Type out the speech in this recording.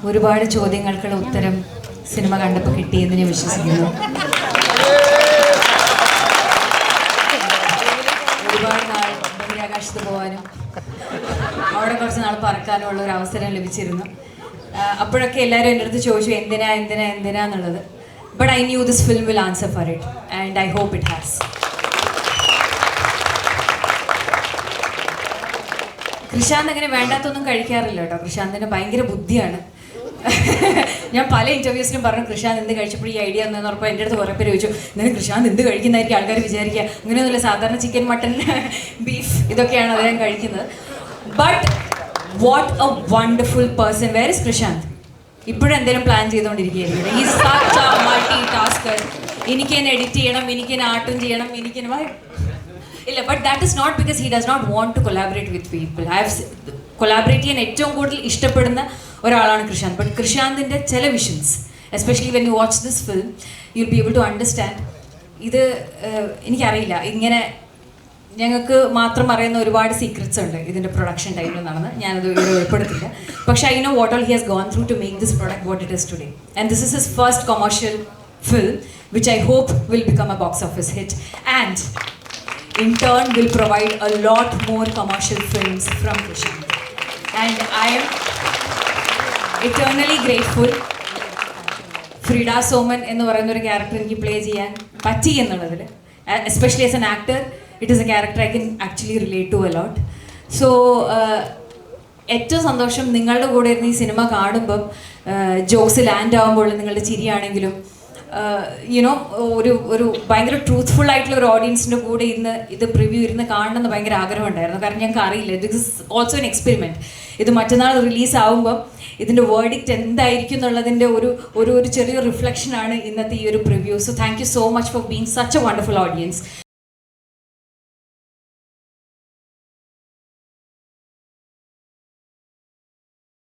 ഒരുപാട് ചോദ്യങ്ങൾക്കുള്ള ഉത്തരം സിനിമ കണ്ടപ്പോൾ കിട്ടിയെന്ന് ഞാൻ വിശ്വസിക്കുന്നു. ഒരുപാട് നാൾ ബഹിരാകാശത്ത് പോകാനും അവിടെ കുറച്ച് നാൾ പറക്കാനും ഉള്ള ഒരു അവസരം ലഭിച്ചിരുന്നു. അപ്പോഴൊക്കെ എല്ലാവരും എൻ്റെ അടുത്ത് ചോദിച്ചു എന്തിനാന്നുള്ളത്. But I knew this film will answer for it and I hope it has. Krishand അങ്ങനെ വേണ്ടാത്തൊന്നും കഴിക്കാറില്ല കേട്ടോ. കൃഷാന്തിന് ഭയങ്കര ബുദ്ധിയാണ്. ഞാൻ പല ഇൻ്റർവ്യൂസിലും പറഞ്ഞു കൃഷാന്ത് എന്ത് കഴിച്ചപ്പോൾ ഈ ഐഡിയ എന്ന് പറഞ്ഞപ്പോൾ എൻ്റെ അടുത്ത് കുറേ പേര് ചോദിച്ചു നിങ്ങൾ കൃഷാന്ത് എന്ത് കഴിക്കുന്നതായിരിക്കും ആൾക്കാർ വിചാരിക്കുക. അങ്ങനെയൊന്നുമില്ല, സാധാരണ ചിക്കൻ, മട്ടൺ, ബീഫ് ഇതൊക്കെയാണ് അദ്ദേഹം കഴിക്കുന്നത്. But what a wonderful person. Where is Krishant? ഇപ്പോഴും എന്തെങ്കിലും പ്ലാൻ ചെയ്തുകൊണ്ടിരിക്കുകയായിരിക്കും. ഈ സച്ച് എ മൾട്ടി ടാസ്കർ. എനിക്ക് തന്നെ എഡിറ്റ് ചെയ്യണം, എനിക്ക് തന്നെ ആർട്ടും ചെയ്യണം, എനിക്ക് തന്നെ ഇല്ല. But that is not because he does not want to collaborate with people. I have collaborate ചെയ്യാൻ ഏറ്റവും കൂടുതൽ ഇഷ്ടപ്പെടുന്ന ഒരാളാണ് കൃഷാന്ത്. ബട്ട് കൃഷാന്തിൻ്റെ ചില visions, especially when you watch this film, you will be able to understand. ഇത് എനിക്കറിയില്ല, ഇങ്ങനെ ഞങ്ങൾക്ക് മാത്രം അറിയുന്ന ഒരുപാട് സീക്രറ്റ്സ് ഉണ്ട് ഇതിൻ്റെ പ്രൊഡക്ഷൻ ടൈമിൽ നടന്ന്. ഞാനത് ഇവിടെ ഉൾപ്പെടുത്തില്ല. പക്ഷേ I know what all he has gone through to make this product what it is today. And this is his first commercial film which I hope will become a box office hit and in turn will provide a lot more commercial films from Krishant. And I am eternally grateful. Frieda Soman എന്ന് പറയുന്ന ഒരു character എനിക്ക് play ചെയ്യാൻ പറ്റി എന്നുള്ളതിൽ, especially as an actor, it is a character I can actually relate to a lot. So ഏറ്റവും സന്തോഷം നിങ്ങളുടെ കൂടെ ഇരുന്ന് ഈ സിനിമ കാണുമ്പം ജോക്സ് ലാൻഡ് ആകുമ്പോൾ നിങ്ങളുടെ ചിരിയാണെങ്കിലും യുനോ ഒരു ഭയങ്കര ട്രൂത്ത്ഫുൾ ആയിട്ടുള്ള ഒരു ഓഡിയൻസിൻ്റെ കൂടെ ഇന്ന് ഇത് പ്രിവ്യൂ ഇരുന്ന് കാണണമെന്ന് ഭയങ്കര ആഗ്രഹമുണ്ടായിരുന്നു. കാരണം ഞങ്ങൾക്ക് അറിയില്ല, this is also an experiment. ഇത് മറ്റന്നാൾ റിലീസ് ആകുമ്പം ഇതിൻ്റെ വേർഡിക്റ്റ് എന്തായിരിക്കും എന്നുള്ളതിൻ്റെ ഒരു ചെറിയൊരു റിഫ്ലക്ഷനാണ് ഇന്നത്തെ ഈ ഒരു preview. So thank you so much for being such A wonderful audience.